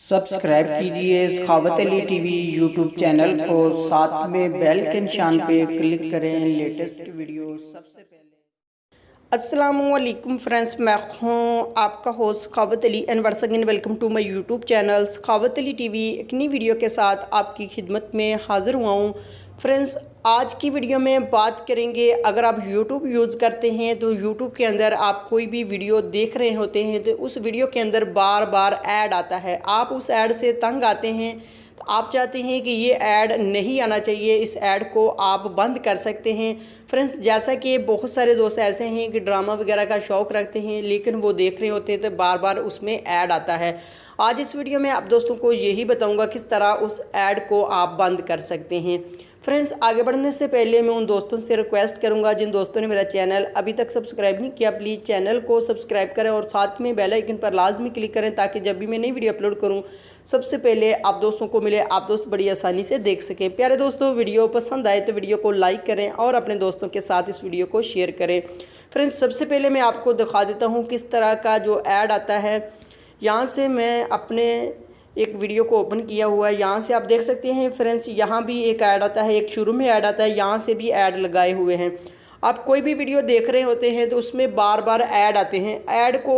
Subscribe कीजिए सखावत Ali TV YouTube channel को, साथ में बेल के निशान पे क्लिक करें लेटेस्ट वीडियो सबसे पहले। अस्सलामुअलैकुम फ्रेंड्स, मैं हूँ आपका host Sakhawat Ali and once again welcome to my YouTube channel Sakhawat Ali TV. एक नई वीडियो के साथ आपकी खिदमत में हाज़िर हुआ हूँ। फ्रेंड्स, आज की वीडियो में बात करेंगे, अगर आप यूट्यूब यूज़ करते हैं तो यूट्यूब के अंदर आप कोई भी वीडियो देख रहे होते हैं तो उस वीडियो के अंदर बार बार ऐड आता है, आप उस ऐड से तंग आते हैं, तो आप चाहते हैं कि ये ऐड नहीं आना चाहिए, इस ऐड को आप बंद कर सकते हैं। फ्रेंड्स, जैसा कि बहुत सारे दोस्त ऐसे हैं कि ड्रामा वगैरह का शौक़ रखते हैं लेकिन वो देख रहे होते हैं तो बार बार उसमें ऐड आता है। आज इस वीडियो में आप दोस्तों को यही बताऊंगा किस तरह उस ऐड को आप बंद कर सकते हैं। फ्रेंड्स, आगे बढ़ने से पहले मैं उन दोस्तों से रिक्वेस्ट करूंगा जिन दोस्तों ने मेरा चैनल अभी तक सब्सक्राइब नहीं किया, प्लीज़ चैनल को सब्सक्राइब करें और साथ में बेल आइकन पर लाजमी क्लिक करें ताकि जब भी मैं नई वीडियो अपलोड करूं सबसे पहले आप दोस्तों को मिले, आप दोस्त बड़ी आसानी से देख सकें। प्यारे दोस्तों, वीडियो पसंद आए तो वीडियो को लाइक करें और अपने दोस्तों के साथ इस वीडियो को शेयर करें। फ्रेंड्स, सबसे पहले मैं आपको दिखा देता हूँ किस तरह का जो ऐड आता है। यहाँ से मैं अपने एक वीडियो को ओपन किया हुआ है, यहाँ से आप देख सकते हैं। फ्रेंड्स, यहाँ भी एक ऐड आता है, एक शुरू में ऐड आता है, यहाँ से भी ऐड लगाए हुए हैं। आप कोई भी वीडियो देख रहे होते हैं तो उसमें बार बार ऐड आते हैं, ऐड को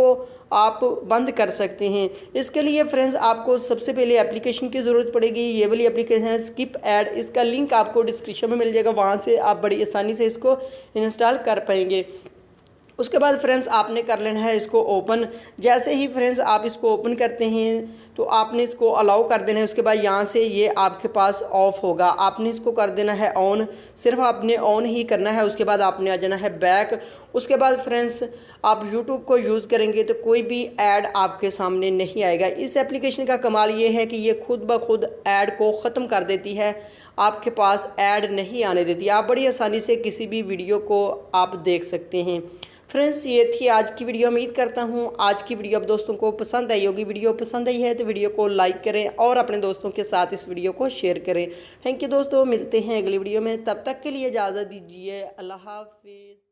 आप बंद कर सकते हैं। इसके लिए फ्रेंड्स आपको सबसे पहले एप्लीकेशन की ज़रूरत पड़ेगी। ये वाली एप्लीकेशन है स्किप ऐड, इसका लिंक आपको डिस्क्रिप्शन में मिल जाएगा, वहाँ से आप बड़ी आसानी से इसको इंस्टॉल कर पाएंगे। उसके बाद फ्रेंड्स आपने कर लेना है इसको ओपन। जैसे ही फ्रेंड्स आप इसको ओपन करते हैं तो आपने इसको अलाउ कर देना है। उसके बाद यहाँ से ये आपके पास ऑफ होगा, आपने इसको कर देना है ऑन, सिर्फ आपने ऑन ही करना है। उसके बाद आपने आ जाना है बैक। उसके बाद फ्रेंड्स आप यूट्यूब को यूज़ करेंगे तो कोई भी ऐड आपके सामने नहीं आएगा। इस एप्लीकेशन का कमाल ये है कि ये खुद ब खुद ऐड को ख़त्म कर देती है, आपके पास ऐड नहीं आने देती, आप बड़ी आसानी से किसी भी वीडियो को आप देख सकते हैं। फ्रेंड्स, ये थी आज की वीडियो। उम्मीद करता हूँ आज की वीडियो आप दोस्तों को पसंद आई होगी। वीडियो पसंद आई है तो वीडियो को लाइक करें और अपने दोस्तों के साथ इस वीडियो को शेयर करें। थैंक यू दोस्तों, मिलते हैं अगली वीडियो में, तब तक के लिए इजाज़त दीजिए। अल्लाह हाफिज़।